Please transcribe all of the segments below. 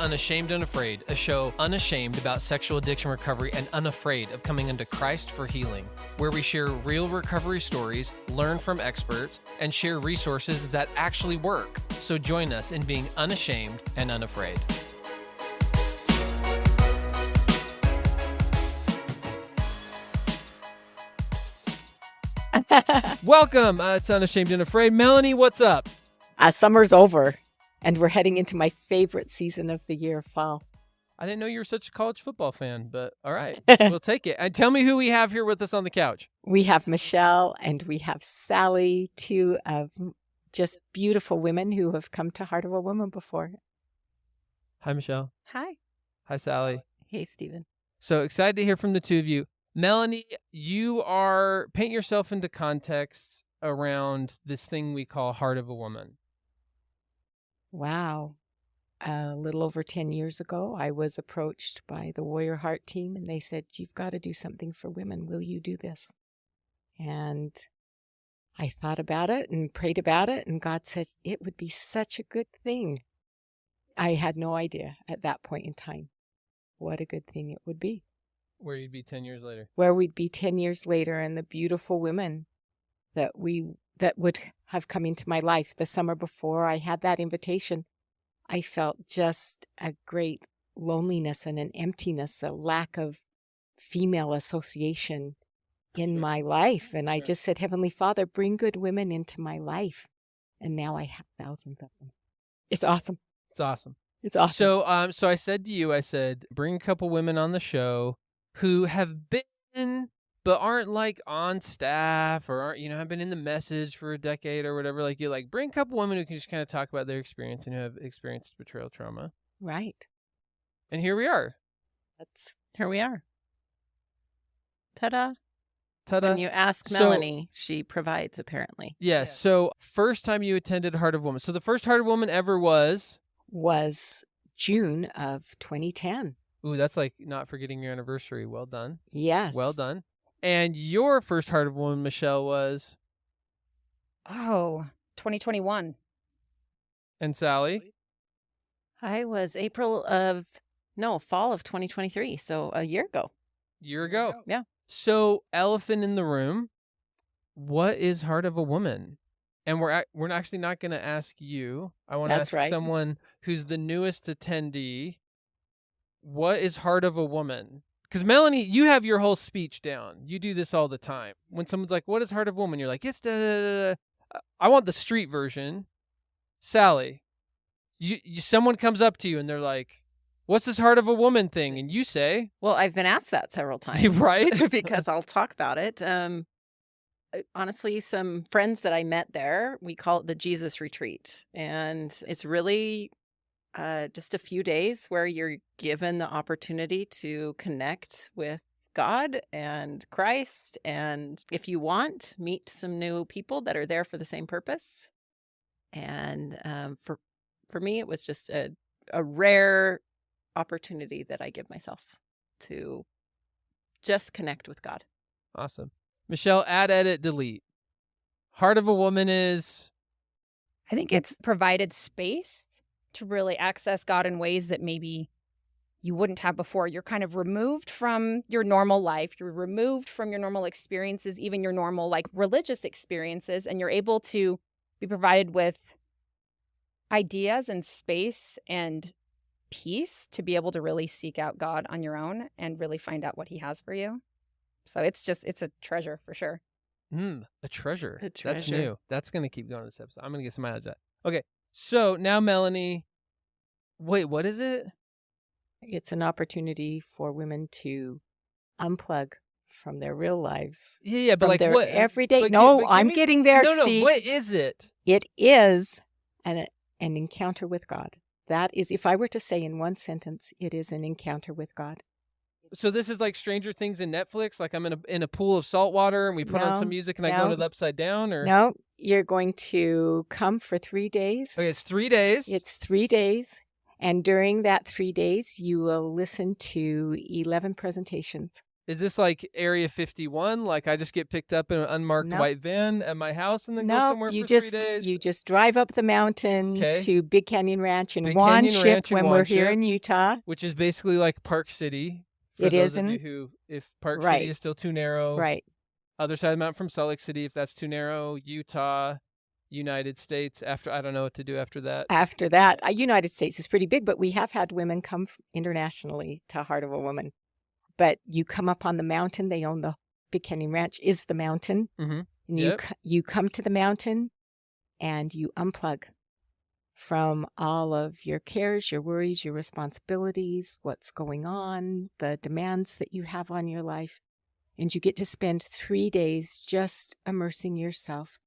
Unashamed and Afraid, a show unashamed about sexual addiction recovery and unafraid of coming unto Christ for healing, where we share real recovery stories, learn from experts, and share resources that actually work. So join us in being unashamed and unafraid. Welcome to Unashamed and Afraid. Melanie, what's up? Summer's over, and we're heading into my favorite season of the year, fall. I didn't know you were such a college football fan, but all right, we'll take it. And tell me who we have here with us on the couch. We have Michelle and we have Sally, two of just beautiful women who have come to Heart of a Woman before. Hi, Michelle. Hi. Hi, Sally. Hey, Stephen. So excited to hear from the two of you. Melanie, paint yourself into context around this thing we call Heart of a Woman. Wow. A little over 10 years ago, I was approached by the Warrior Heart team, and they said, "You've got to do something for women. Will you do this?" And I thought about it and prayed about it, and God said, it would be such a good thing. I had no idea at that point in time what a good thing it would be. Where you'd be 10 years later. Where we'd be 10 years later, and the beautiful women that would have come into my life. The summer before I had that invitation, I felt just a great loneliness and an emptiness, a lack of female association in my life. And I just said, Heavenly Father, bring good women into my life. And now I have thousands of them. It's awesome. It's awesome. It's awesome. So I said to you, bring a couple women on the show who have been, but aren't like on staff or aren't, have been in the message for a decade or whatever. Like bring a couple women who can just kind of talk about their experience and who have experienced betrayal trauma. Right. And here we are. Here we are. Ta-da. Ta-da. When you ask Melanie, she provides, apparently. Yes. So first time you attended Heart of Woman. So the first Heart of Woman ever was June of 2010. Ooh, that's like not forgetting your anniversary. Well done. Yes. Well done. And your first Heart of Woman, Michelle, was? 2021. And Sally? I was fall of 2023. So a year ago. Yeah. So elephant in the room, what is Heart of a Woman? And we're actually not going to ask you. I want to ask someone who's the newest attendee. What is Heart of a Woman? Because Melanie, you have your whole speech down. You do this all the time. When someone's like, "What is Heart of a Woman?" You're like, "It's da da da da." I want the street version. Sally, someone comes up to you and they're like, "What's this Heart of a Woman thing?" And you say, "Well, I've been asked that several times, right?" Because I'll talk about it. Honestly, some friends that I met there, we call it the Jesus Retreat, and it's really just a few days where you're given the opportunity to connect with God and Christ, and if you want, meet some new people that are there for the same purpose. And for me, it was just a rare opportunity that I give myself to just connect with God. Awesome. Michelle, add, edit, delete. Heart of a Woman is? I think it's provided space to really access God in ways that maybe you wouldn't have before. You're kind of removed from your normal life. You're removed from your normal experiences, even your normal religious experiences, and you're able to be provided with ideas and space and peace to be able to really seek out God on your own and really find out what he has for you. So it's a treasure for sure. A treasure. A treasure. That's new. That's going to keep going this episode. I'm going to get some mileage out. Okay. So now, Melanie, wait, what is it? It's an opportunity for women to unplug from their real lives. Yeah, but their what? Everyday. I'm getting there, Steve. No, what is it? It is an encounter with God. That is, if I were to say in one sentence, it is an encounter with God. So this is like Stranger Things in Netflix? Like I'm in a pool of salt water and we put on some music and I go to the upside down? Or no, you're going to come for 3 days. Okay, it's 3 days. It's 3 days. And during that 3 days, you will listen to 11 presentations Is this like Area 51? Like I just get picked up in an unmarked Nope. white van at my house and then go No, somewhere you for just 3 days? you just drive up the mountain Okay. to Big Canyon Ranch in Big one Canyon ship Ranch in when one we're here ship, in Utah. which is basically like Park City. For It those is of you in who, if Park right, City is still too narrow, right. other side of the mountain from Salt Lake City, if that's too narrow, Utah, United States. After I don't know what to do after that. After that, United States is pretty big, but we have had women come internationally to Heart of a Woman. But you come up on the mountain. They own the Big Canyon Ranch is the mountain. Mm-hmm. And Yep. you come to the mountain and you unplug from all of your cares, your worries, your responsibilities, what's going on, the demands that you have on your life. And you get to spend 3 days just immersing yourself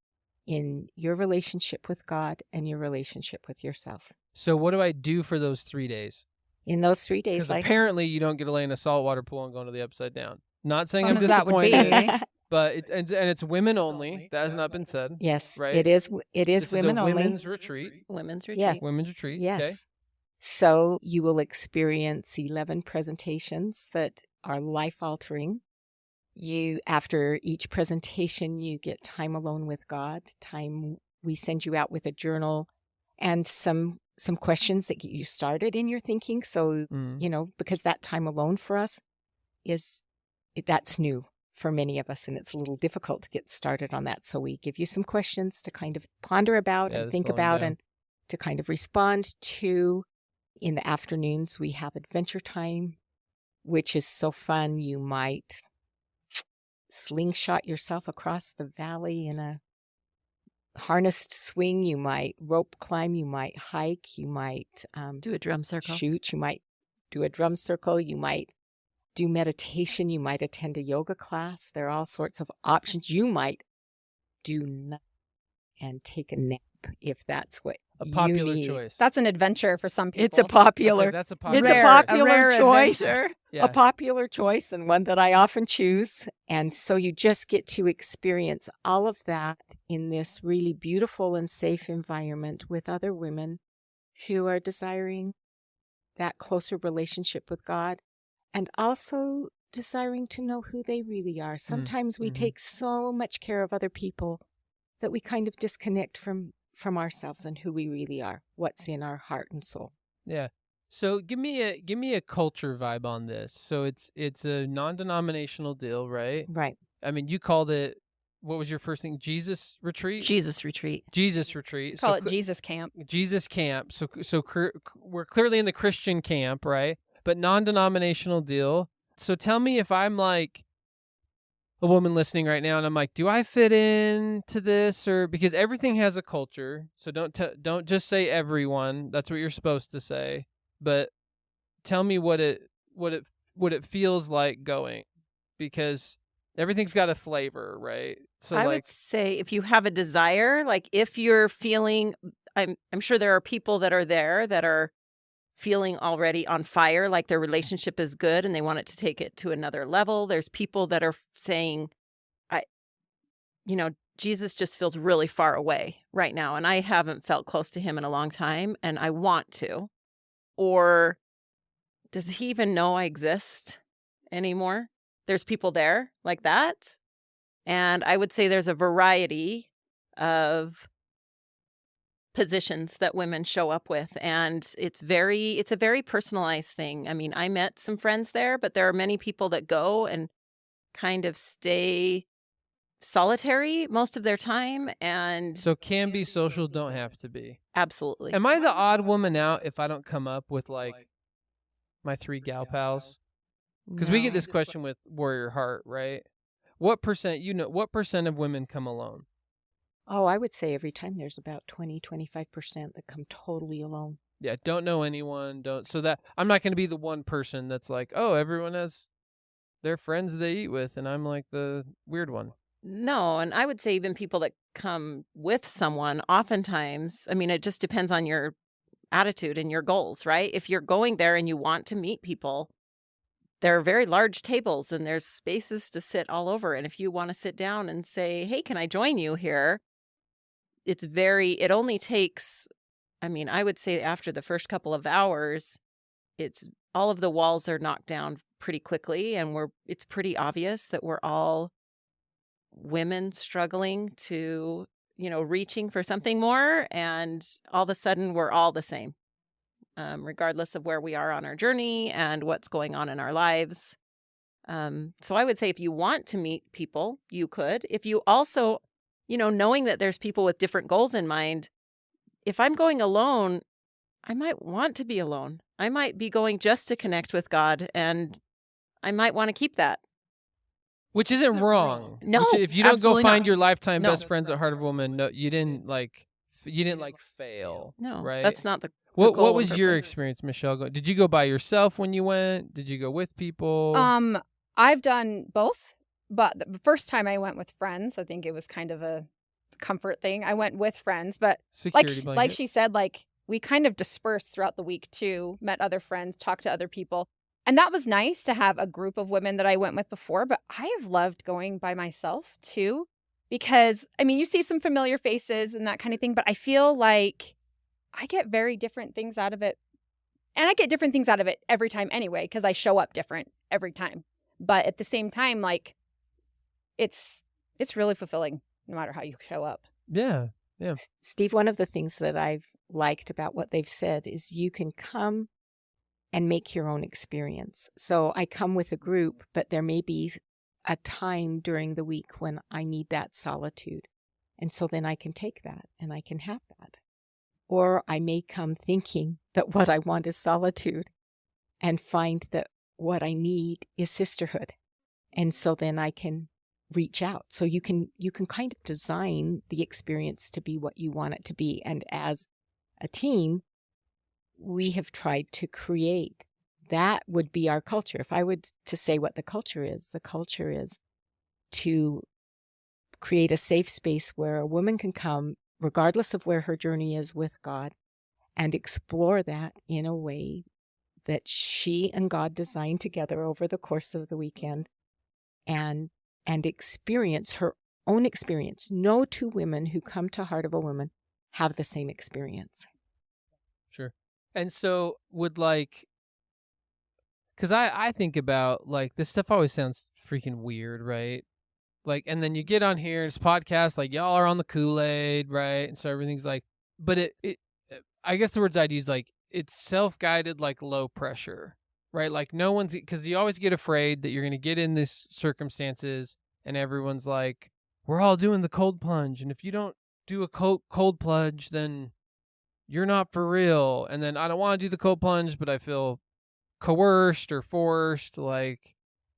in your relationship with God and your relationship with yourself. So what do I do for those 3 days? In those 3 days, Because apparently you don't get to lay in a saltwater pool and go into the Upside Down. Not saying Fun I'm as that would be. disappointed, but and it's women only. That has not been said. Yes, right? it is This women is a only. women's retreat. Women's retreat. Yes. Women's retreat. Yes. Okay. So you will experience 11 presentations that are life-altering. After each presentation, you get time alone with God. We send you out with a journal and some questions that get you started in your thinking. So, because that time alone for us that's new for many of us, and it's a little difficult to get started on that. So we give you some questions to kind of ponder about and think about and to kind of respond to. In the afternoons, we have adventure time, which is so fun. You might slingshot yourself across the valley in a harnessed swing. You might rope climb. You might hike. You might do a drum circle. Shoot. You might do a drum circle. You might do meditation. You might attend a yoga class. There are all sorts of options. You might do nothing and take a nap if that's what a popular you need. choice. That's an adventure for some people. It's a popular. That's a It's popular. a popular rare choice. adventure. Yeah. A popular choice and one that I often choose. And so you just get to experience all of that in this really beautiful and safe environment with other women who are desiring that closer relationship with God and also desiring to know who they really are. Sometimes we take so much care of other people that we kind of disconnect from ourselves and who we really are, what's in our heart and soul. Yeah. So give me a culture vibe on this. So it's a non-denominational deal, right? Right. I mean, you called it, what was your first thing? Jesus retreat? Jesus retreat. Jesus retreat. Call it Jesus camp. Jesus camp. So we're clearly in the Christian camp, right? But non-denominational deal. So tell me if I'm like a woman listening right now and I'm like, do I fit into this? Or because everything has a culture. So don't just say everyone. That's what you're supposed to say. But tell me what it feels like going, because everything's got a flavor, right? So I would say if you have a desire, like if you're feeling, I'm sure there are people that are there that are feeling already on fire, like their relationship is good and they want it to take it to another level. There's people that are saying, Jesus just feels really far away right now, and I haven't felt close to him in a long time, and I want to. Or does he even know I exist anymore? There's people there like that. And I would say there's a variety of positions that women show up with. And it's a very personalized thing. I mean, I met some friends there, but there are many people that go and kind of stay solitary most of their time. And so can be social, don't have to be. Absolutely. Am I the odd woman out if I don't come up with like my 3 gal pals? Because we get this question with Warrior Heart, right? What percent of women come alone? Oh, I would say every time there's about 20-25% that come totally alone. Yeah, don't know anyone, so that I'm not going to be the one person that's like, oh, everyone has their friends they eat with, and I'm like the weird one. No, and I would say even people that come with someone, oftentimes, I mean, it just depends on your attitude and your goals, right? If you're going there and you want to meet people, there are very large tables and there's spaces to sit all over. And if you want to sit down and say, hey, can I join you here? It only takes, I mean, I would say after the first couple of hours, all of the walls are knocked down pretty quickly, and it's pretty obvious that we're all women struggling to, reaching for something more, and all of a sudden we're all the same, regardless of where we are on our journey and what's going on in our lives. So I would say if you want to meet people, you could. If you also, knowing that there's people with different goals in mind, if I'm going alone, I might want to be alone. I might be going just to connect with God, and I might want to keep that. Which isn't wrong. No, if you don't go find not. your lifetime No. best friends at Heart of a Woman, no, you didn't fail. No, right? that's not the What goal was and your purpose. experience, Michelle? Did you go by yourself when you went? Did you go with people? I've done both, but the first time I went with friends, I think it was kind of a comfort thing. I went with friends, but like she said, like we kind of dispersed throughout the week too, met other friends, talked to other people. And that was nice to have a group of women that I went with before, but I have loved going by myself too, because you see some familiar faces and that kind of thing, but I feel like I get very different things out of it. And I get different things out of it every time anyway, because I show up different every time. But at the same time, like it's really fulfilling no matter how you show up. Yeah. Steve, one of the things that I've liked about what they've said is you can come and make your own experience. So I come with a group, but there may be a time during the week when I need that solitude. And so then I can take that and I can have that. Or I may come thinking that what I want is solitude and find that what I need is sisterhood. And so then I can reach out. So you can kind of design the experience to be what you want it to be. And as a team, we have tried to create, that would be our culture. If I would to say what the culture is to create a safe space where a woman can come, regardless of where her journey is with God, and explore that in a way that she and God designed together over the course of the weekend, and experience her own experience. No two women who come to Heart of a Woman have the same experience. Sure. And so because I think about, this stuff always sounds freaking weird, right? And then you get on here, it's podcast, y'all are on the Kool-Aid, right? And so everything's but it I guess the words I'd use, it's self-guided, low pressure, right? No one's, because you always get afraid that you're going to get in these circumstances and everyone's we're all doing the cold plunge. And if you don't do a cold plunge, then you're not for real. And then I don't want to do the cold plunge, but I feel coerced or forced,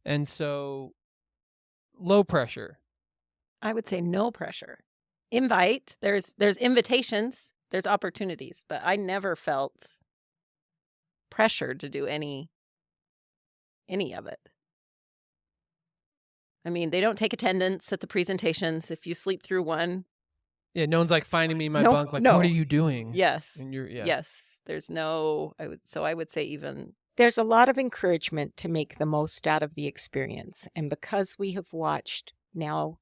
and so low pressure. I would say no pressure. Invite. There's invitations, there's opportunities, but I never felt pressured to do any of it. They don't take attendance at the presentations if you sleep through one. Yeah, no one's finding me in my bunk, what are you doing? Yes. And Yes. There's no, I would say even. There's a lot of encouragement to make the most out of the experience. And because we have watched now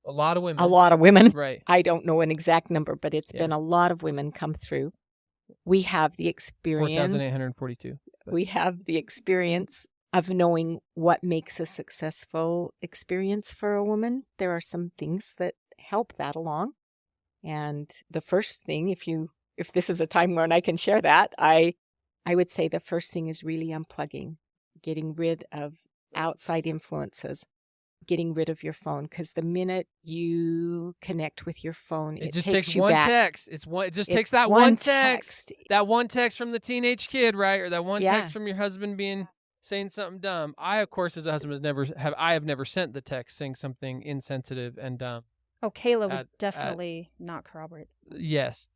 a lot of women, right? I don't know an exact number, but it's been a lot of women come through. We have the experience. 4,842. We have the experience of knowing what makes a successful experience for a woman. There are some things that help that along. And the first thing, if this is a time when I can share that, I would say the first thing is really unplugging, getting rid of outside influences, getting rid of your phone. Because the minute you connect with your phone, it just takes you one back. Text. It just takes that one text. That one text from the teenage kid, right? Or that one text from your husband saying something dumb. I, of course, as a husband, have never sent the text saying something insensitive and dumb. Oh, Kayla would definitely not corroborate. Yes.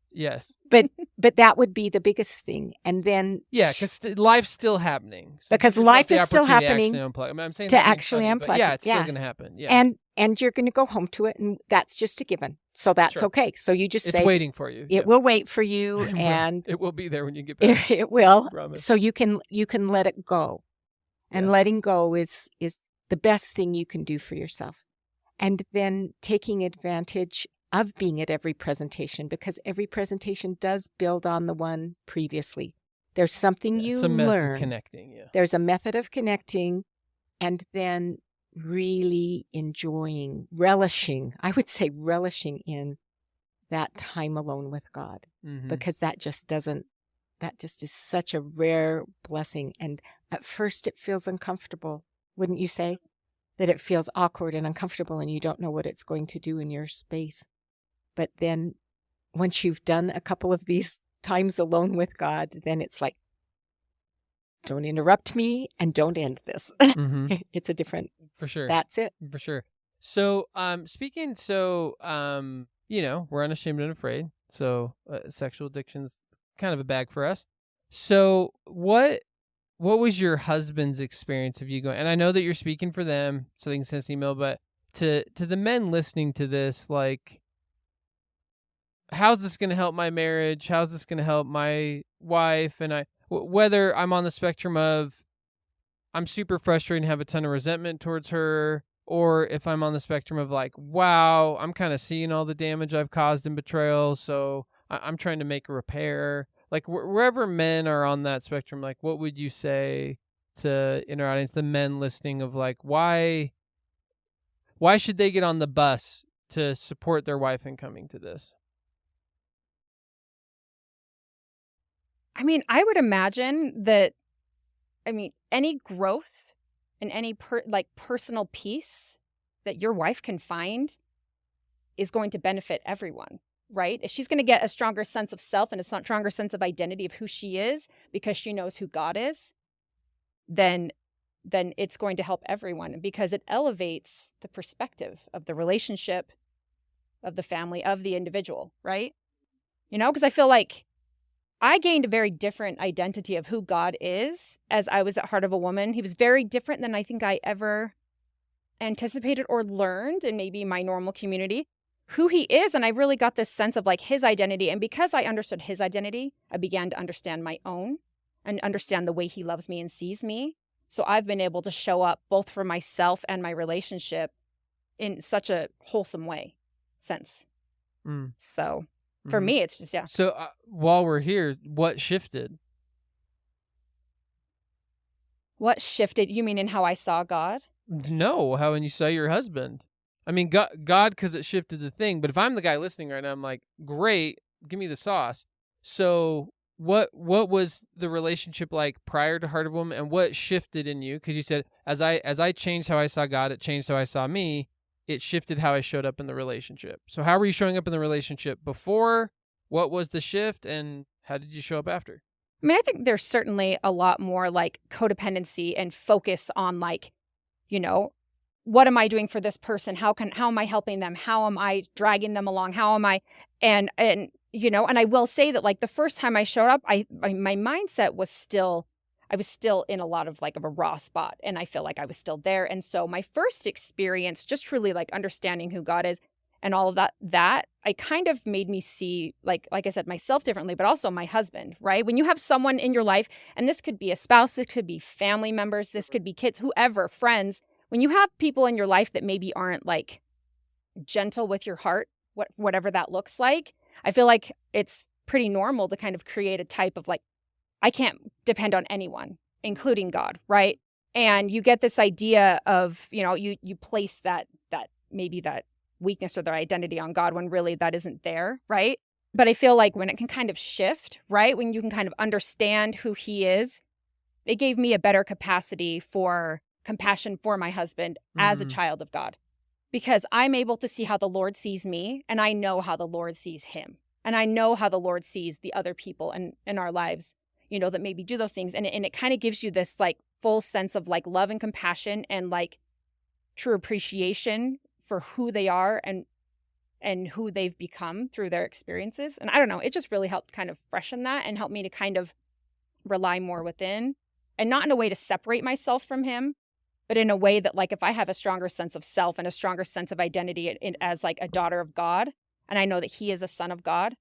But that would be the biggest thing. And then because life's still happening. So because life is still happening I'm saying to actually unplug. Yeah, it's still going to happen. Yeah. And you're going to go home to it, and that's just a given. So that's okay. So you just say it's waiting for you. It will wait for you, and it will be there when you get back. It will. Promise. So you can let it go, and letting go is the best thing you can do for yourself. And then taking advantage of being at every presentation, because every presentation does build on the one previously. There's something you some method learn. of connecting, yeah. There's a method of connecting, and then really enjoying, relishing, I would say relishing in that time alone with God, because that just is such a rare blessing. And at first it feels uncomfortable, wouldn't you say? That it feels awkward and uncomfortable and you don't know what it's going to do in your space. But then once you've done a couple of these times alone with God, then it's like, don't interrupt me and don't end this. It's a different, for sure. That's it. For sure. So, we're unashamed and afraid. So sexual addiction's kind of a bag for us. So what was your husband's experience of you going? And I know that you're speaking for them, so they can send us an email. But to the men listening to this, like, how's this going to help my marriage? How's this going to help my wife? And whether I'm on the spectrum of I'm super frustrated and have a ton of resentment towards her, or if I'm on the spectrum of like, wow, I'm kind of seeing all the damage I've caused in betrayal, so I'm trying to make a repair. Like wherever men are on that spectrum, like what would you say to in our audience, the men listening, of like why should they get on the bus to support their wife in coming to this? I mean, I would imagine that, any growth and any personal peace that your wife can find is going to benefit everyone, right? If she's going to get a stronger sense of self and a stronger sense of identity of who she is because she knows who God is, then it's going to help everyone, because it elevates the perspective of the relationship, of the family, of the individual, right? Because I feel like I gained a very different identity of who God is as I was at Heart of a Woman. He was very different than I think I ever anticipated or learned in maybe my normal community, who he is. And I really got this sense of like his identity. And because I understood his identity, I began to understand my own and understand the way he loves me and sees me. So I've been able to show up both for myself and my relationship in such a wholesome way since. So for me, it's just, yeah. So while we're here, what shifted? What shifted? You mean in how I saw God? No, how when you saw your husband. I mean, God, because it shifted the thing. But if I'm the guy listening right now, I'm like, great, give me the sauce. So what was the relationship like prior to Heart of a Woman, and what shifted in you? Because you said, as I changed how I saw God, it changed how I saw me. It shifted how I showed up in the relationship. So how were you showing up in the relationship before? What was the shift, and how did you show up after? I mean, I think there's certainly a lot more like codependency and focus on like, what am I doing for this person? How am I helping them? How am I dragging them along? How am I? And I will say that like the first time I showed up, my mindset was I was still in a lot of like of a raw spot, and I feel like I was still there. And so my first experience, just truly like understanding who God is and all of that I kind of made me see like I said, myself differently, but also my husband, right? When you have someone in your life, and this could be a spouse, this could be family members, this could be kids, whoever, friends, when you have people in your life that maybe aren't like gentle with your heart, whatever that looks like, I feel like it's pretty normal to kind of create a type of like, I can't depend on anyone, including God, right? And you get this idea of, you place that maybe that weakness or their identity on God when really that isn't there, right? But I feel like when it can kind of shift, right? When you can kind of understand who he is, it gave me a better capacity for compassion for my husband as a child of God, because I'm able to see how the Lord sees me, and I know how the Lord sees him. And I know how the Lord sees the other people in our lives, that maybe do those things. And it kind of gives you this like full sense of like love and compassion and like true appreciation for who they are and who they've become through their experiences. And I don't know, it just really helped kind of freshen that and help me to kind of rely more within, and not in a way to separate myself from him, but in a way that like if I have a stronger sense of self and a stronger sense of identity as like a daughter of God, and I know that he is a son of God,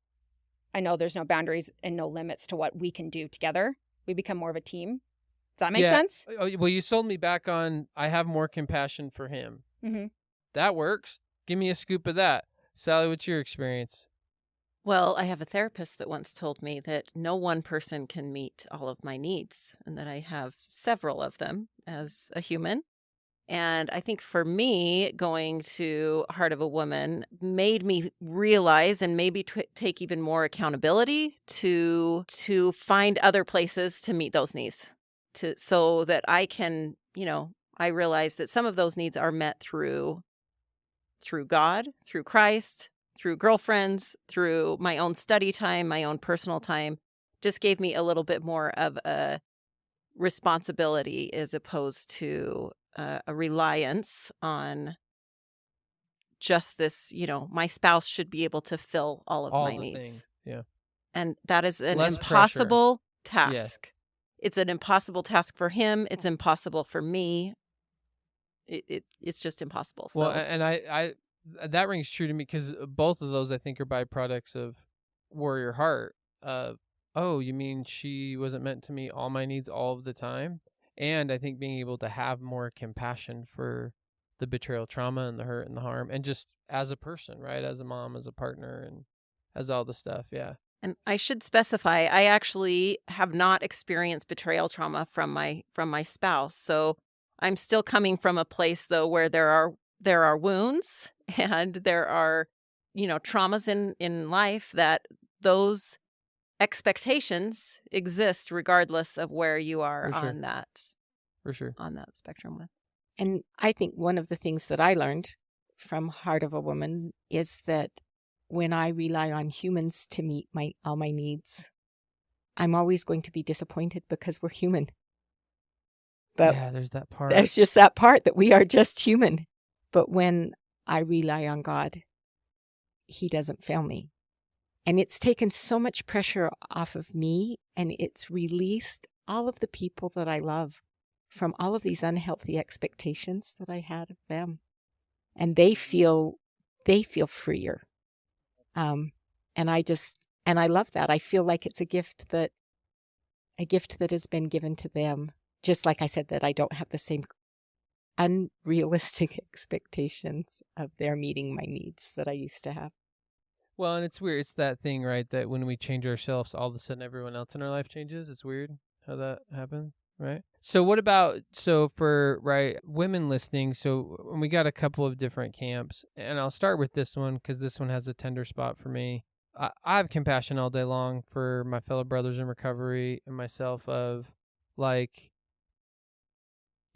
I know there's no boundaries and no limits to what we can do together. We become more of a team. Does that make sense? Oh, well, you sold me back on I have more compassion for him. That works. Give me a scoop of that. Sally, what's your experience? Well, I have a therapist that once told me that no one person can meet all of my needs and that I have several of them as a human. And I think for me, going to Heart of a Woman made me realize and maybe take even more accountability to find other places to meet those needs, so that I can, I realize that some of those needs are met through God, through Christ, through girlfriends, through my own study time, my own personal time. Just gave me a little bit more of a responsibility as opposed to a reliance on just this, my spouse should be able to fill all of All my the needs. things. Yeah. And that is an Less pressure. impossible Yeah. task. It's an impossible task for him. It's impossible for me. It's just impossible. Well, So and I that rings true to me because both of those I think are byproducts of warrior heart. Oh, you mean she wasn't meant to meet all my needs all of the time? And I think being able to have more compassion for the betrayal trauma and the hurt and the harm, and just as a person, right? As a mom, as a partner, and as all the stuff. Yeah. And I should specify, I actually have not experienced betrayal trauma from my spouse. So I'm still coming from a place though where there are wounds and there are, traumas in life that those expectations exist regardless of where you are For sure. on that For sure. on that spectrum with. And I think one of the things that I learned from Heart of a Woman is that when I rely on humans to meet all my needs, I'm always going to be disappointed because we're human. But yeah, there's that part. there's just that part that we are just human. But when I rely on God, He doesn't fail me. And it's taken so much pressure off of me, and it's released all of the people that I love from all of these unhealthy expectations that I had of them. And they feel freer. And I love that. I feel like it's a gift that has been given to them. Just like I said, that I don't have the same unrealistic expectations of their meeting my needs that I used to have. Well, and it's weird. It's that thing, right? That when we change ourselves, all of a sudden everyone else in our life changes. It's weird how that happens, right? So what about, for, right, women listening, and we got a couple of different camps, and I'll start with this one because this one has a tender spot for me. I have compassion all day long for my fellow brothers in recovery and myself of, like,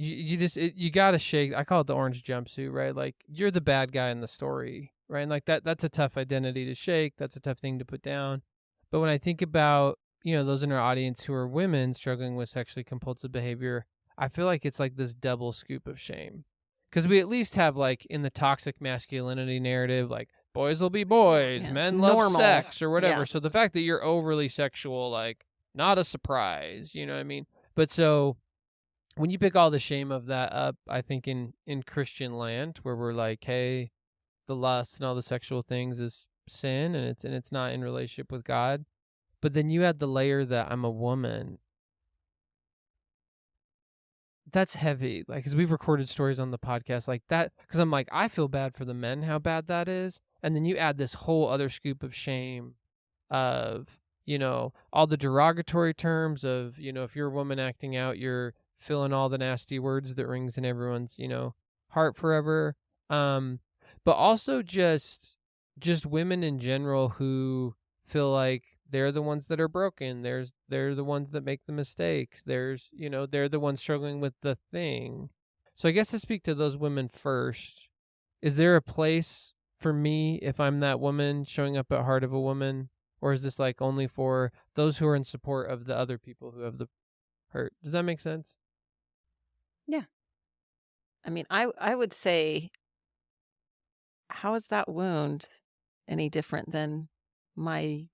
you got to shake. I call it the orange jumpsuit, right? Like, you're the bad guy in the story, right? And like that's a tough identity to shake. That's a tough thing to put down. But when I think about, those in our audience who are women struggling with sexually compulsive behavior, I feel like it's like this double scoop of shame. Because we at least have, like, in the toxic masculinity narrative, like, boys will be boys, men love normal. sex or whatever. Yeah. So the fact that you're overly sexual, like, not a surprise, you know what I mean? But so when you pick all the shame of that up, I think in Christian land where we're like, hey, the lust and all the sexual things is sin and it's not in relationship with God. But then you add the layer that I'm a woman. That's heavy. Like, because we've recorded stories on the podcast like that, because I'm like, I feel bad for the men, how bad that is. And then you add this whole other scoop of shame of, all the derogatory terms of, if you're a woman acting out, you're filling all the nasty words that rings in everyone's, heart forever. But also just women in general who feel like they're the ones that are broken. They're the ones that make the mistakes. They're the ones struggling with the thing. So I guess to speak to those women first, is there a place for me if I'm that woman showing up at Heart of a Woman? Or is this like only for those who are in support of the other people who have the hurt? Does that make sense? Yeah. I mean, I would say, how is that wound any different than my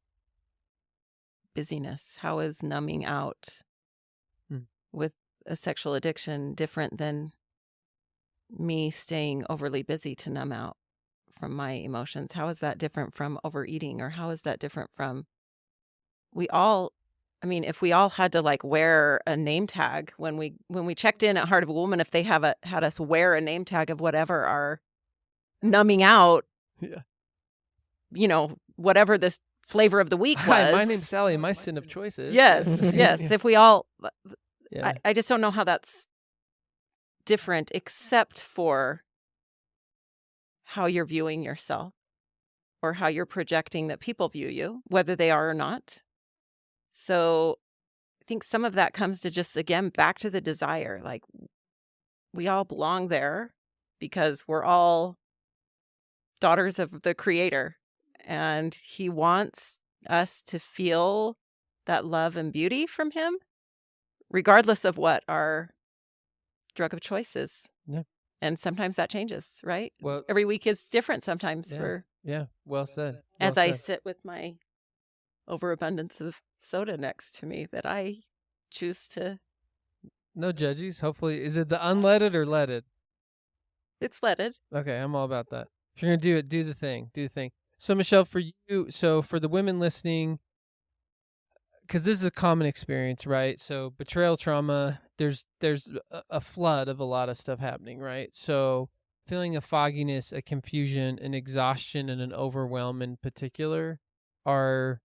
busyness? How is numbing out with a sexual addiction different than me staying overly busy to numb out from my emotions? How is that different from overeating? Or how is that different from if we all had to like wear a name tag when we checked in at Heart of a Woman, if they had us wear a name tag of whatever our numbing out, Yeah. whatever this flavor of the week was. Hi, my name's Sally. My sin of choice is. Yes, yes. If we all, Yeah. I just don't know how that's different, except for how you're viewing yourself or how you're projecting that people view you, whether they are or not. So I think some of that comes to just, again, back to the desire. Like, we all belong there because we're all daughters of the Creator, and He wants us to feel that love and beauty from Him, regardless of what our drug of choice is. Yeah. And sometimes that changes, right? Well, every week is different sometimes. Yeah. Well said. As I sit with my overabundance of soda next to me that I choose to. No judges. Hopefully, is it the unleaded or leaded? It's leaded. Okay, I'm all about that. If you're gonna do it, do the thing. So, Michelle, for you, for the women listening, because this is a common experience, right? So, betrayal trauma, there's a flood of a lot of stuff happening, right? So, feeling a fogginess, a confusion, an exhaustion, and an overwhelm in particular are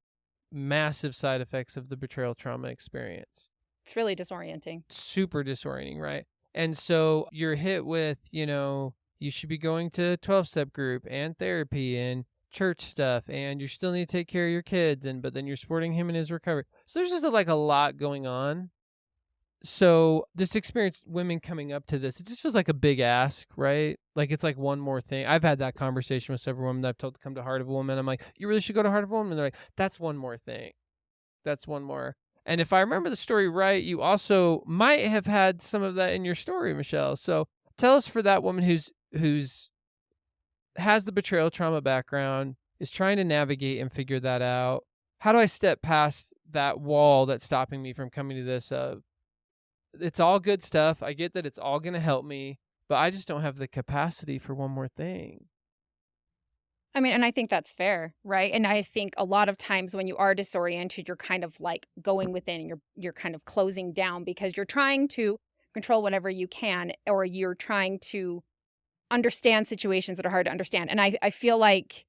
massive side effects of the betrayal trauma experience. It's really disorienting. Super disorienting, right? And so you're hit with, you should be going to 12-step group and therapy and church stuff, and you still need to take care of your kids, but then you're supporting him in his recovery. So there's just a lot going on. So this experience, women coming up to this, it just feels like a big ask, right? Like it's like one more thing. I've had that conversation with several women that I've told to come to Heart of a Woman. I'm like, you really should go to Heart of a Woman. And they're like, that's one more thing. That's one more. And if I remember the story right, you also might have had some of that in your story, Michelle. So tell us, for that woman who's has the betrayal trauma background, is trying to navigate and figure that out. How do I step past that wall that's stopping me from coming to this? It's all good stuff. I get that it's all going to help me, but I just don't have the capacity for one more thing. I mean, and I think that's fair, right? And I think a lot of times when you are disoriented, you're kind of like going within, and you're kind of closing down because you're trying to control whatever you can, or you're trying to understand situations that are hard to understand. And I feel like,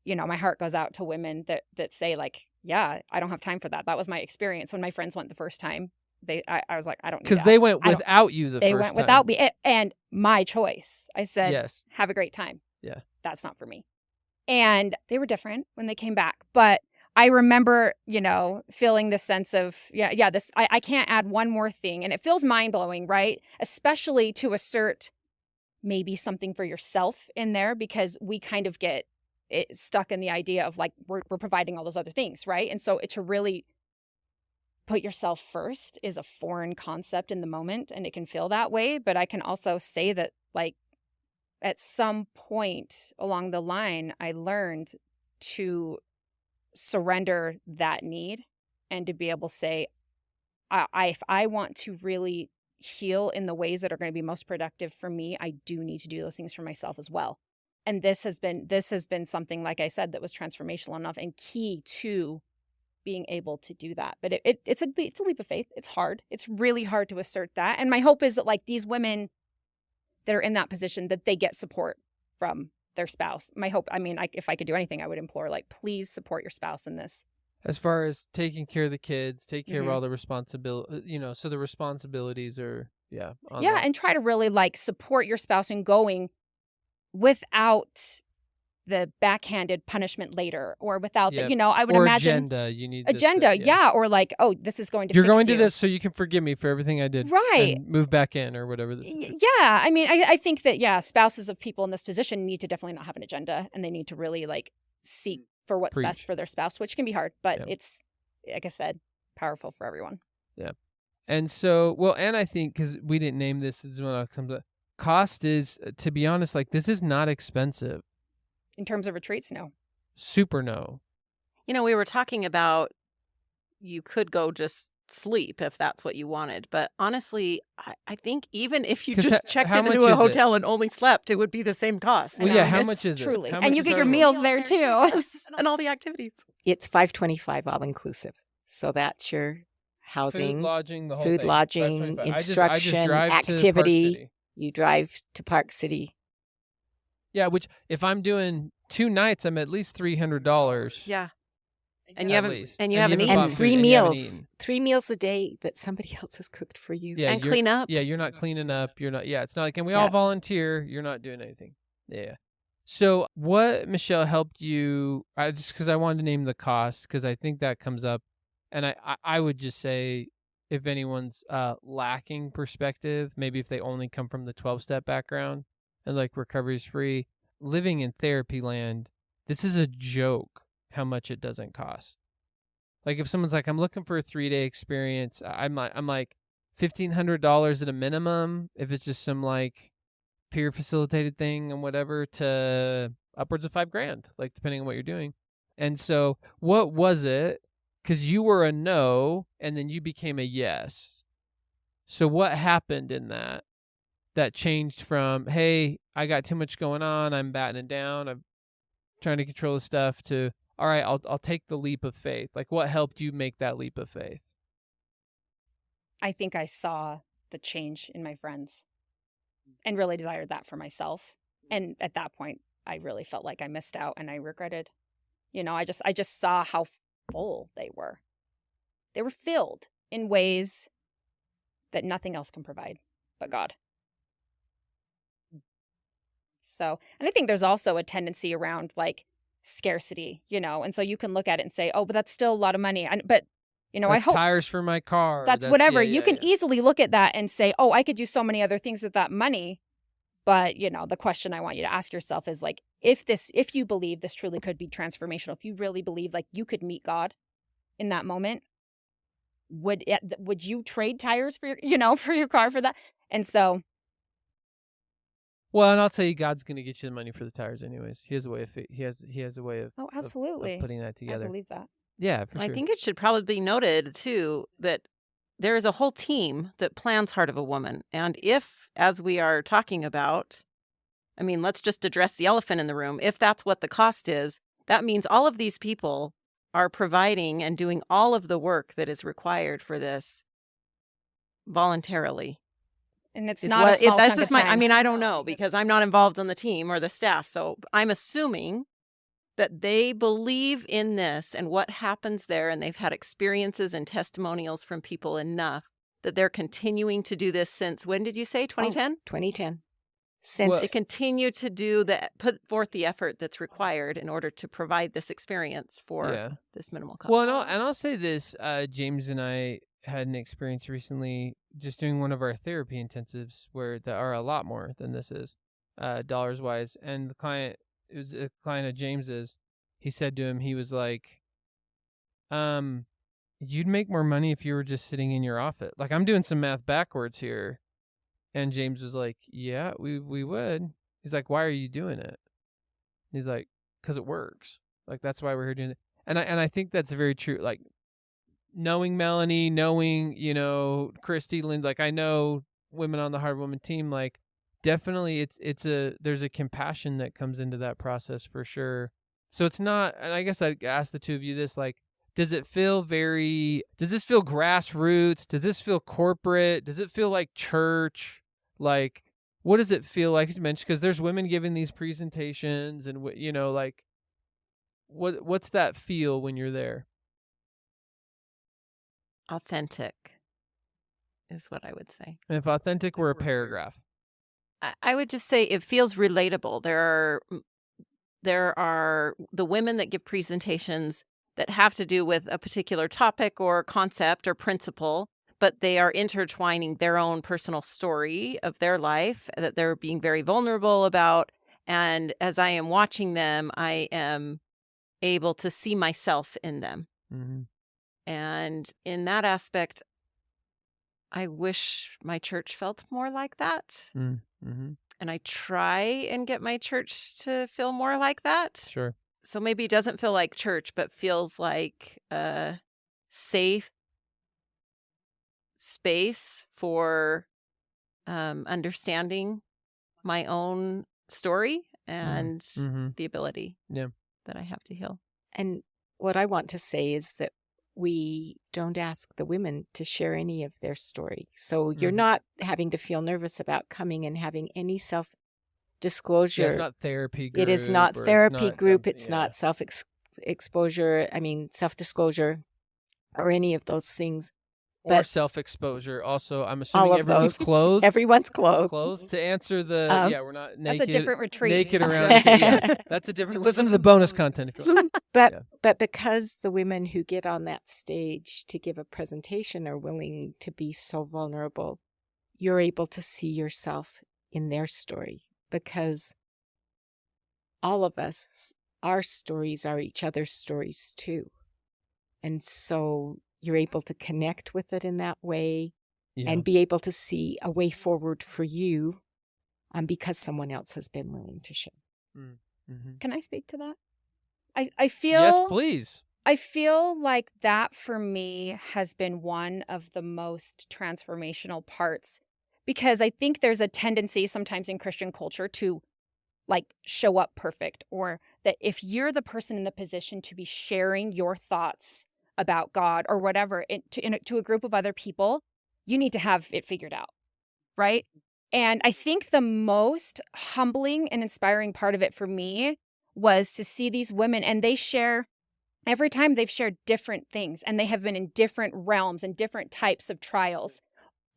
my heart goes out to women that say like, yeah, I don't have time for that. That was my experience when my friends went the first time. I was like, I don't need that. Because they went without you the first time. They went without me, and my choice. I said, yes, have a great time. Yeah. That's not for me. And they were different when they came back. But I remember, feeling this sense of, I can't add one more thing. And it feels mind-blowing, right? Especially to assert maybe something for yourself in there, because we kind of get stuck in the idea of like, we're providing all those other things, right? And so to really put yourself first is a foreign concept in the moment, and it can feel that way. But I can also say that, like, at some point along the line, I learned to surrender that need and to be able to say, if I want to really heal in the ways that are going to be most productive for me, I do need to do those things for myself as well. And this has been something, like I said, that was transformational enough and key to being able to do that. But it's a leap of faith. It's hard. It's really hard to assert that. And my hope is that, like, these women that are in that position, that they get support from their spouse. My hope, if I could do anything, I would implore, like, please support your spouse in this. As far as taking care of the kids, take care of all the responsibility, so the responsibilities are, and try to really, like, support your spouse in going without the backhanded punishment later, or without the, I would imagine agenda. You need agenda, or like, oh, this is going to. You're going to this so you can forgive me for everything I did, right? And move back in, or whatever this is. Yeah, I think that spouses of people in this position need to definitely not have an agenda, and they need to really, like, seek for what's best for their spouse, which can be hard, but it's, like I said, powerful for everyone. Yeah, and so and I think, because we didn't name this, is when it comes to cost, is, to be honest, like, this is not expensive. In terms of retreats, no. Super no. We were talking about, you could go just sleep if that's what you wanted. But honestly, I think even if you just checked into a hotel and only slept, it would be the same cost. Well, how much is it? Truly. And you get your meals there too. Yes, and all the activities. It's $525 all inclusive. So that's your housing, food, lodging, the whole food, thing. lodging, instruction, activity. You drive to Park City. Yeah, which if I'm doing 2 nights, I'm at least $300. Yeah. And you haven't least. and you haven't eaten. And 3 meals a day that somebody else has cooked for you. Yeah, and clean up. Yeah, you're not cleaning up. You're not. Yeah, it's not like, can we all volunteer? You're not doing anything. Yeah. So what, Michelle, helped you? Just because I wanted to name the cost, because I think that comes up, and I would just say, if anyone's lacking perspective, maybe if they only come from the 12-step background and like recovery is free, living in therapy land, this is a joke how much it doesn't cost. Like if someone's like, I'm looking for a 3-day experience, I'm like $1,500 at a minimum if it's just some like peer facilitated thing and whatever, to upwards of $5,000, like depending on what you're doing. And so what was it? Because you were a no and then you became a yes. So what happened in that changed from, hey, I got too much going on, I'm battening down, I'm trying to control the stuff, to, all right, I'll take the leap of faith? Like what helped you make that leap of faith? I think I saw the change in my friends and really desired that for myself. And at that point, I really felt like I missed out and I regretted. I just saw how full they were. They were filled in ways that nothing else can provide but God. So, and I think there's also a tendency around like scarcity, and so you can look at it and say, oh, but that's still a lot of money. But, that's I hope tires for my car. That's whatever. You can easily look at that and say, oh, I could do so many other things with that money. But, the question I want you to ask yourself is like, if you believe this truly could be transformational, if you really believe like you could meet God in that moment, would you trade tires for your, for your car for that? And so. Well, and I'll tell you, God's going to get you the money for the tires anyways. He has a way of Oh, absolutely. of putting that together. I believe that. Yeah, for sure. I think it should probably be noted too that there is a whole team that plans Heart of a Woman. And if, as we are talking about, let's just address the elephant in the room. If that's what the cost is, that means all of these people are providing and doing all of the work that is required for this voluntarily. And it's not a small chunk of time. I don't know because I'm not involved on the team or the staff. So I'm assuming that they believe in this and what happens there, and they've had experiences and testimonials from people enough that they're continuing to do this since, when did you say, 2010? 2010. Since they continue to put forth the effort that's required in order to provide this experience for this minimal cost. Well, and I'll say this, James and I had an experience recently just doing one of our therapy intensives where there are a lot more than this is, dollars wise. And the client, it was a client of James's, he said to him, he was like, you'd make more money if you were just sitting in your office. Like, I'm doing some math backwards here. And James was like, yeah, we would. He's like, why are you doing it? He's like, because it works. Like, that's why we're here doing it. And I think that's very true. Like, knowing Melanie, knowing, Christy, Lynn, like, I know women on the Hard Woman team, like, definitely there's a compassion that comes into that process for sure. So it's not, and I guess I'd ask the two of you this, like, does this feel grassroots? Does this feel corporate? Does it feel like church? Like, what does it feel like? As you mentioned, because there's women giving these presentations and, like, what's that feel when you're there? Authentic is what I would say. And if authentic were a paragraph. I would just say it feels relatable. There are the women that give presentations that have to do with a particular topic or concept or principle, but they are intertwining their own personal story of their life that they're being very vulnerable about. And as I am watching them, I am able to see myself in them. Mm-hmm. And in that aspect, I wish my church felt more like that. Mm-hmm. And I try and get my church to feel more like that. Sure. So maybe it doesn't feel like church, but feels like a safe space for understanding my own story and the ability that I have to heal. And what I want to say is that we don't ask the women to share any of their story. So you're not having to feel nervous about coming and having any self-disclosure. Yeah, it's not therapy group. It is not therapy group. It's not exposure, self-disclosure, or any of those things. Or self-exposure. Also, I'm all assuming of everyone's those. clothed. Everyone's clothed. Clothed to answer the we're not naked. That's a different retreat. Naked around. Yeah, that's a different. Listen to the bonus content. If you want. But because the women who get on that stage to give a presentation are willing to be so vulnerable, you're able to see yourself in their story, because all of us, our stories are each other's stories too. And so you're able to connect with it in that way and be able to see a way forward for you because someone else has been willing to share. Mm-hmm. Can I speak to that? I feel... Yes, please. I feel like that for me has been one of the most transformational parts, because I think there's a tendency sometimes in Christian culture to like show up perfect, or that if you're the person in the position to be sharing your thoughts about God or whatever to a group of other people, you need to have it figured out, right? And I think the most humbling and inspiring part of it for me was to see these women, and they share, every time they've shared different things, and they have been in different realms and different types of trials.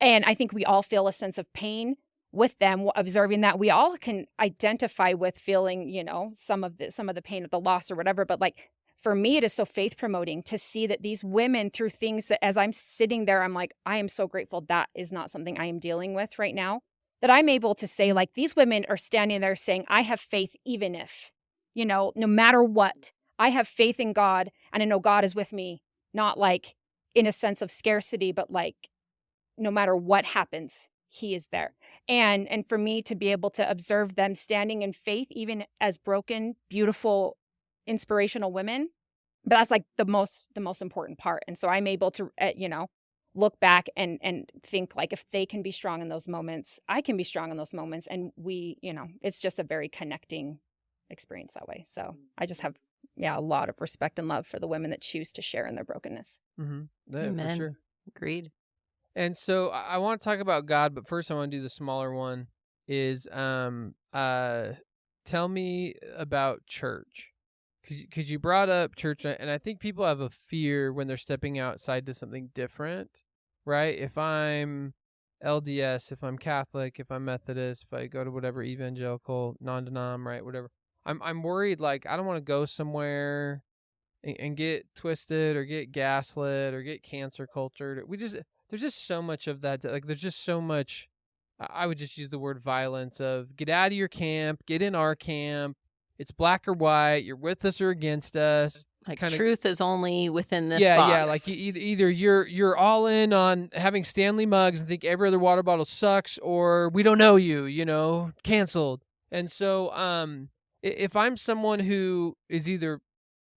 And I think we all feel a sense of pain with them, observing that. We all can identify with feeling, some of the pain of the loss or whatever. But like, for me, it is so faith promoting to see that these women, through things that as I'm sitting there, I'm like, I am so grateful that is not something I am dealing with right now, that I'm able to say, like, these women are standing there saying, I have faith even if, no matter what, I have faith in God, and I know God is with me, not like in a sense of scarcity, but like no matter what happens, He is there. And for me to be able to observe them standing in faith, even as broken, beautiful, inspirational women, but that's like the most important part. And so I'm able to, look back and think, like, if they can be strong in those moments, I can be strong in those moments. And we, it's just a very connecting experience that way. So I just have, a lot of respect and love for the women that choose to share in their brokenness. Mm-hmm. Amen. For sure. Agreed. And so I want to talk about God, but first I want to do the smaller one. Is tell me about church, because you brought up church, and I think people have a fear when they're stepping outside to something different, right? If I'm LDS, if I'm Catholic, if I'm Methodist, if I go to whatever evangelical, non-denom, right, whatever, I'm worried, like, I don't want to go somewhere and get twisted or get gaslit or get cancer cultured. There's just so much of that. Like, there's just so much, I would just use the word violence of get out of your camp, get in our camp. It's black or white. You're with us or against us. Like, truth is only within this box. Yeah. Like, either you're all in on having Stanley mugs and think every other water bottle sucks, or we don't know you, canceled. And so, if I'm someone who is either,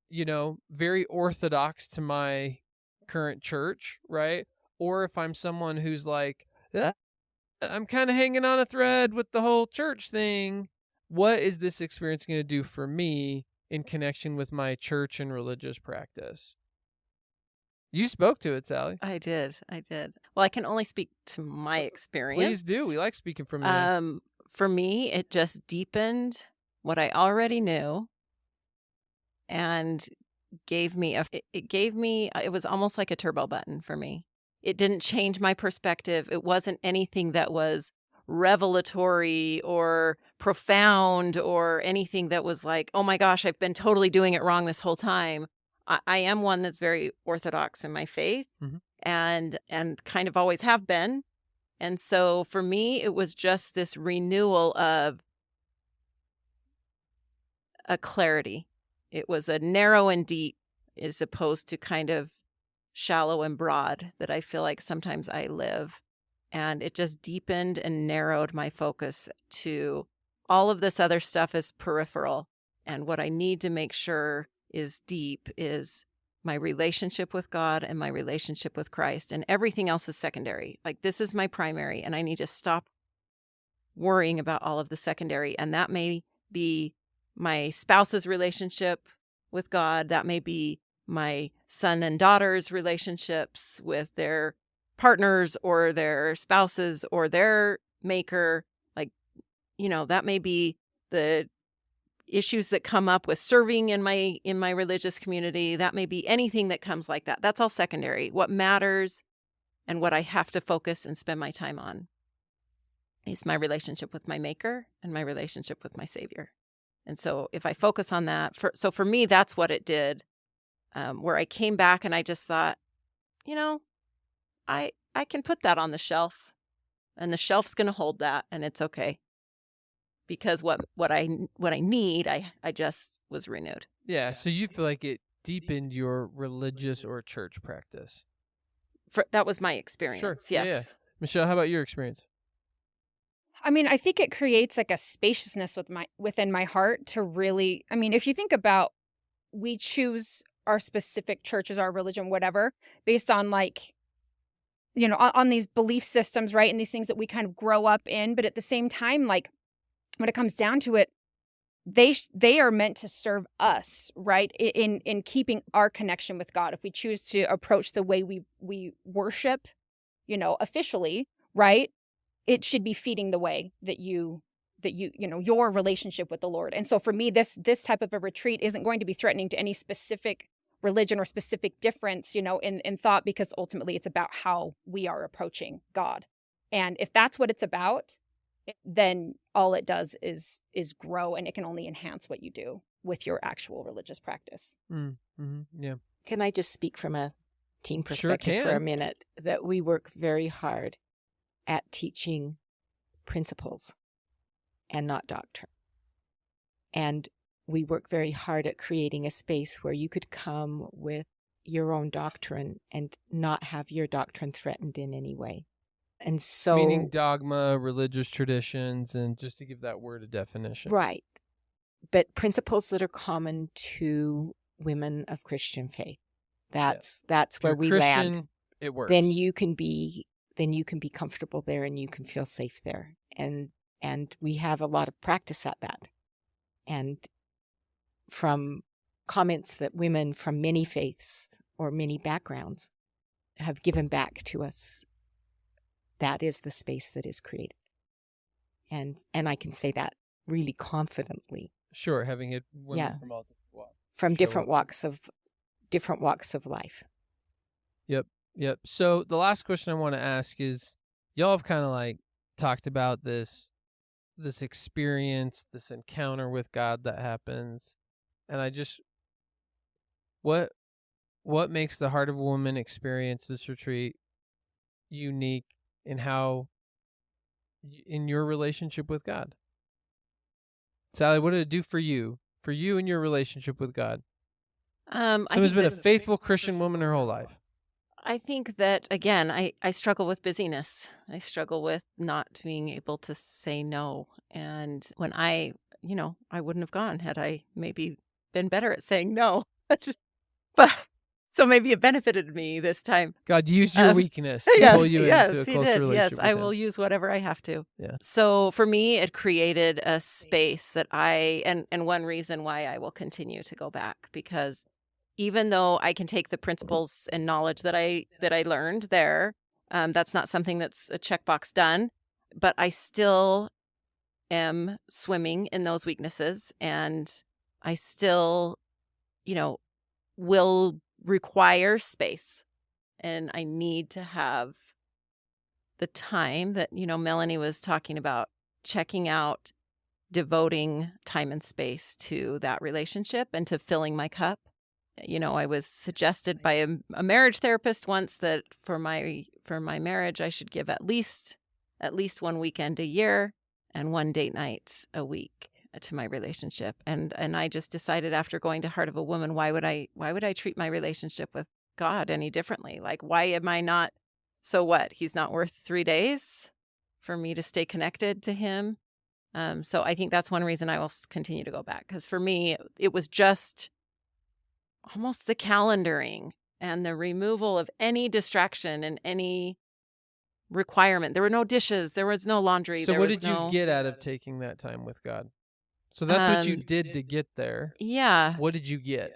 very orthodox to my current church, right? Or if I'm someone who's like, I'm kind of hanging on a thread with the whole church thing, what is this experience going to do for me in connection with my church and religious practice? You spoke to it, Sally. I did. Well, I can only speak to my experience. Please do. We like speaking from you. For me, it just deepened what I already knew, and it was almost like a turbo button for me. It didn't change my perspective. It wasn't anything that was revelatory or profound or anything that was like, oh my gosh, I've been totally doing it wrong this whole time. I am one that's very orthodox in my faith, and kind of always have been. And so for me, it was just this renewal of a clarity. It was a narrow and deep as opposed to kind of shallow and broad that I feel like sometimes I live. And it just deepened and narrowed my focus to all of this other stuff is peripheral. And what I need to make sure is deep is my relationship with God and my relationship with Christ. And everything else is secondary. Like, this is my primary, and I need to stop worrying about all of the secondary. And that may be my spouse's relationship with God. That may be my son and daughter's relationships with their partners or their spouses or their maker. Like, that may be the issues that come up with serving in my religious community. That may be anything that comes like that. That's all secondary. What matters and what I have to focus and spend my time on is my relationship with my Maker and my relationship with my Savior. And so if I focus on that, for me, that's what it did, where I came back and I just thought, I can put that on the shelf, and the shelf's going to hold that, and it's okay. Because what I need, I just was renewed. Yeah, so you feel like it deepened your religious or church practice. That was my experience. Sure. Yes. Yeah. Michelle, how about your experience? I mean, I think it creates like a spaciousness within my heart to really, I mean, if you think about, we choose our specific churches, our religion, whatever, based on like, on these belief systems, right? And these things that we kind of grow up in. But at the same time, like when it comes down to it, they are meant to serve us, right? In keeping our connection with God. If we choose to approach the way we worship, officially, right? It should be feeding the way that your relationship with the Lord. And so for me, this type of a retreat isn't going to be threatening to any specific religion or specific difference, in thought, because ultimately it's about how we are approaching God. And if that's what it's about, then all it does is grow, and it can only enhance what you do with your actual religious practice. Mm-hmm. Yeah. Can I just speak from a team perspective for a minute? That we work very hard at teaching principles and not doctrine. And we work very hard at creating a space where you could come with your own doctrine and not have your doctrine threatened in any way. And so, meaning dogma, religious traditions, and just to give that word a definition. Right. But principles that are common to women of Christian faith. That's where we Christian, land. It works. Then you can be comfortable there, and you can feel safe there. And we have a lot of practice at that. And from comments that women from many faiths or many backgrounds have given back to us, that is the space that is created. And I can say that really confidently. Sure, having it women from different walks of life. Yep. So the last question I want to ask is, y'all have kind of like talked about this experience, this encounter with God that happens, and I just, what makes the Heart of a Woman experience, this retreat, unique in in your relationship with God? Sally, what did it do for you in your relationship with God? Someone's been a faithful Christian woman her whole life. I think that, again, I struggle with busyness. I struggle with not being able to say no. And when I wouldn't have gone had I maybe been better at saying no. But so maybe it benefited me this time. God used your weakness to pull you into a closer relationship Yes, with I him. will use whatever I have to. Yeah. So for me, it created a space that and one reason why I will continue to go back, because even though I can take the principles and knowledge that I learned there, that's not something that's a checkbox done, but I still am swimming in those weaknesses, and I still, will require space, and I need to have the time that, Melanie was talking about, checking out, devoting time and space to that relationship and to filling my cup. I was suggested by a marriage therapist once that for my marriage, I should give at least 1 weekend a year and 1 date night a week to my relationship. And I just decided, after going to Heart of a Woman, why would I treat my relationship with God any differently? Like, why am I not, so what? He's not worth 3 days for me to stay connected to him. So I think that's one reason I will continue to go back. Because for me, it was just almost the calendaring and the removal of any distraction and any requirement. There were no dishes. There was no laundry. So what did you get out of taking that time with God? So that's what you did to get there. Yeah. What did you get?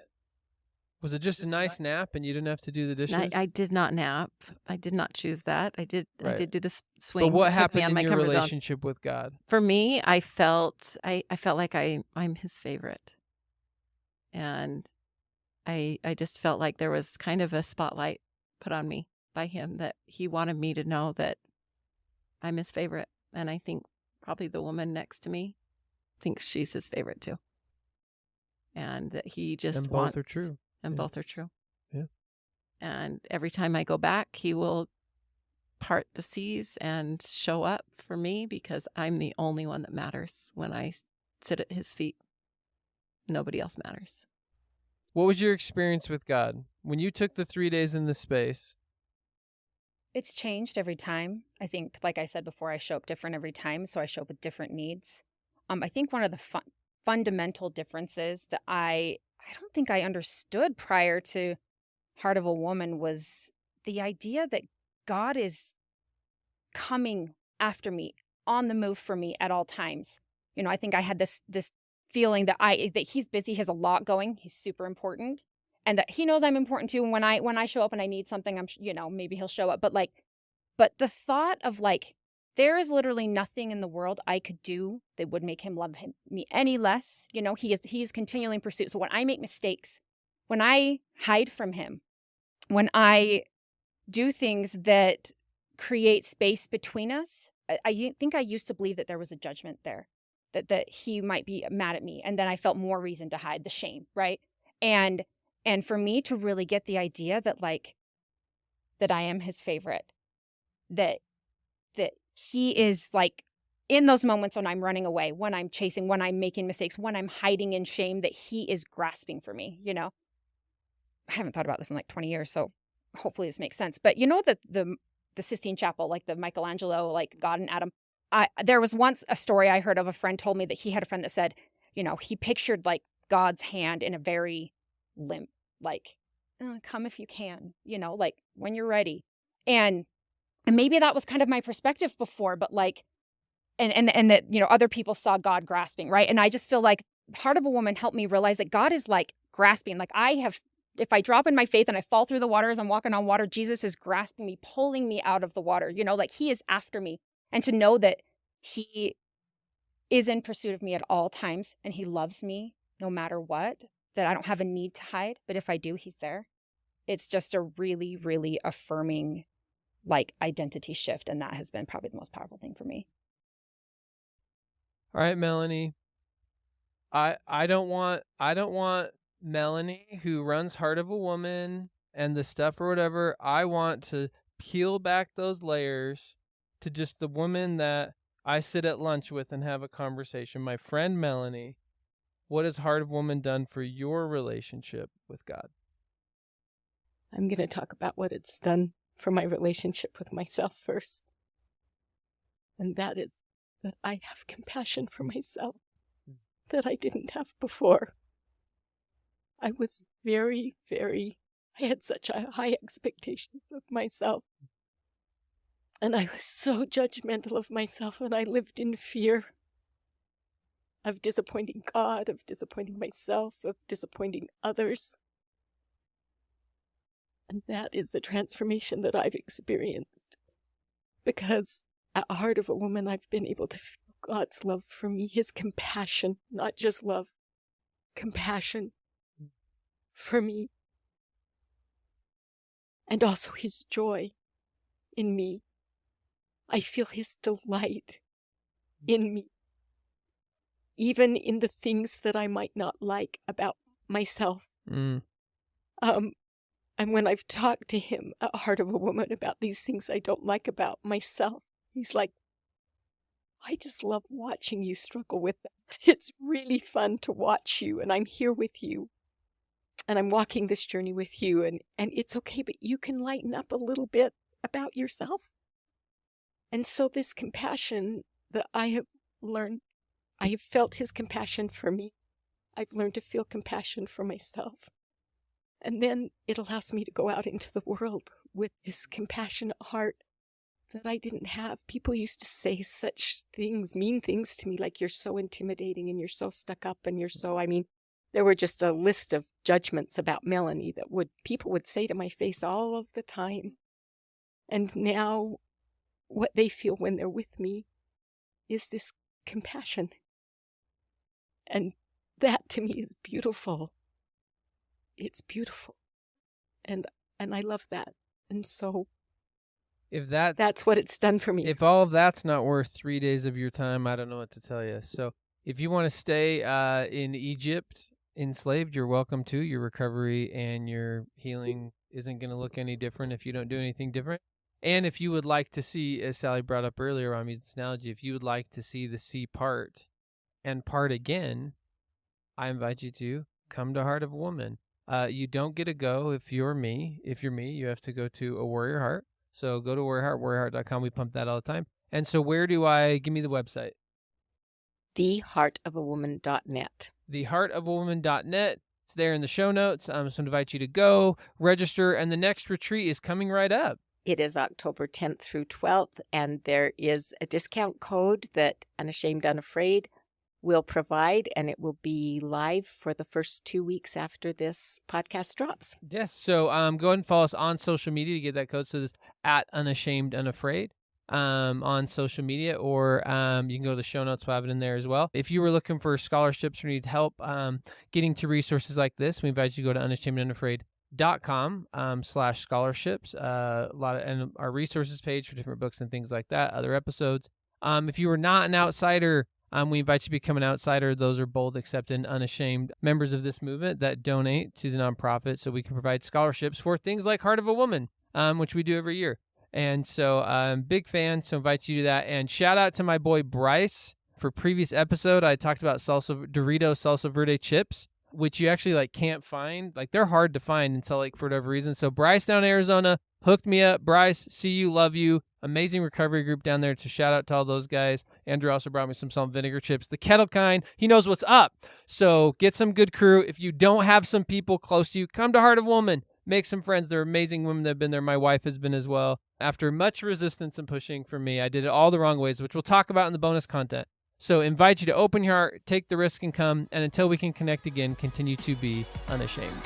Was it just a nice nap and you didn't have to do the dishes? I did not nap. I did not choose that. I did do the swing. But what that took me happened out of in my your comfort zone. relationship with God? For me, I felt like I'm his favorite. And I just felt like there was kind of a spotlight put on me by him, that he wanted me to know that I'm his favorite. And I think probably the woman next to me thinks she's his favorite too. And that he just wants. And both are true. And both are true. Yeah. And every time I go back, he will part the seas and show up for me, because I'm the only one that matters when I sit at his feet. Nobody else matters. What was your experience with God when you took the 3 days in the space? It's changed every time. I think, like I said before, I show up different every time, so I show up with different needs. I think one of the fundamental differences that I don't think I understood prior to Heart of a Woman was the idea that God is coming after me, on the move for me at all times. I think I had this feeling that he's busy, he has a lot going, he's super important, and that he knows I'm important too. And when I show up and I need something, maybe he'll show up. But the thought of like, there is literally nothing in the world I could do that would make him love me any less. He is continually in pursuit. So when I make mistakes, when I hide from him, when I do things that create space between us, I think I used to believe that there was a judgment there, that he might be mad at me. And then I felt more reason to hide, the shame, right? And for me to really get the idea that like, that I am his favorite, that he is like, in those moments when I'm running away, when I'm chasing, when I'm making mistakes, when I'm hiding in shame, that he is grasping for me, I haven't thought about this in like 20 years, so hopefully this makes sense. But the Sistine Chapel, like the Michelangelo, like God and Adam, there was once a story I heard of, a friend told me that he had a friend that said, he pictured like God's hand in a very limp, like, come if you can, like when you're ready. And maybe that was kind of my perspective before, but like, and that, other people saw God grasping, right? And I just feel like Heart of a Woman helped me realize that God is like grasping. Like if I drop in my faith and I fall through the water as I'm walking on water, Jesus is grasping me, pulling me out of the water, like he is after me. And to know that he is in pursuit of me at all times, and he loves me no matter what, that I don't have a need to hide, but if I do, he's there. It's just a really, really affirming like identity shift. And that has been probably the most powerful thing for me. All right, Melanie. I don't want Melanie, who runs Heart of a Woman and the stuff or whatever. I want to peel back those layers to just the woman that I sit at lunch with and have a conversation. My friend Melanie, what has Heart of Woman done for your relationship with God? I'm going to talk about what it's done for my relationship with myself first. And that is that I have compassion for myself that I didn't have before. I was I had such a high expectations of myself. And I was so judgmental of myself, and I lived in fear of disappointing God, of disappointing myself, of disappointing others. And that is the transformation that I've experienced. Because at Heart of a Woman, I've been able to feel God's love for me, his compassion, not just love, compassion for me. And also his joy in me. I feel his delight in me. Even in the things that I might not like about myself. And when I've talked to him at Heart of a Woman about these things I don't like about myself, he's like, I just love watching you struggle with them. It's really fun to watch you, and I'm here with you. And I'm walking this journey with you, and it's okay, but you can lighten up a little bit about yourself. And so this compassion that I have learned, I have felt his compassion for me. I've learned to feel compassion for myself. And then it allows me to go out into the world with this compassionate heart that I didn't have. People used to say such things, mean things to me, like you're so intimidating and you're so stuck up and you're so, there were just a list of judgments about Melanie that people would say to my face all of the time. And now what they feel when they're with me is this compassion. And that to me is beautiful. It's beautiful. And I love that. And so if that's what it's done for me. If all of that's not worth 3 days of your time, I don't know what to tell you. So if you want to stay in Egypt enslaved, you're welcome to. Your recovery and your healing isn't going to look any different if you don't do anything different. And if you would like to see, as Sally brought up earlier, I'm using this analogy, if you would like to see the sea part and part again, I invite you to come to Heart of a Woman. You don't get to go if you're me. If you're me, you have to go to A Warrior Heart. So go to warriorheart.com. We pump that all the time. And so where do give me the website? theheartofawoman.net. theheartofawoman.net. It's there in the show notes. So I invite you to go, register, and the next retreat is coming right up. It is October 10th through 12th, and there is a discount code that Unashamed and Afraid will provide, and it will be live for the first 2 weeks after this podcast drops. Yes, so go ahead and follow us on social media to get that code. So this at Unashamed and Afraid on social media, or you can go to the show notes. We'll have it in there as well. If you were looking for scholarships or need help getting to resources like this, we invite you to go to unashamedandafraid.com/scholarships. And our resources page for different books and things like that, other episodes. If you are not an outsider, we invite you to become an outsider. Those are bold, accepted, unashamed members of this movement that donate to the nonprofit so we can provide scholarships for things like Heart of a Woman, which we do every year. And so big fan, so invite you to that. And shout out to my boy Bryce. For previous episode, I talked about Doritos Salsa Verde chips, which you actually can't find. They're hard to find in Salt Lake for whatever reason. So Bryce down in Arizona hooked me up. Bryce, see you, love you. Amazing recovery group down there. To shout out to all those guys. Andrew also brought me some salt and vinegar chips, the kettle kind. He knows what's up. So get some good crew. If you don't have some people close to you, come to Heart of Woman. Make some friends. They're amazing women that have been there. My wife has been as well. After much resistance and pushing from me, I did it all the wrong ways, which we'll talk about in the bonus content. So invite you to open your heart, take the risk and come. And until we can connect again, continue to be unashamed.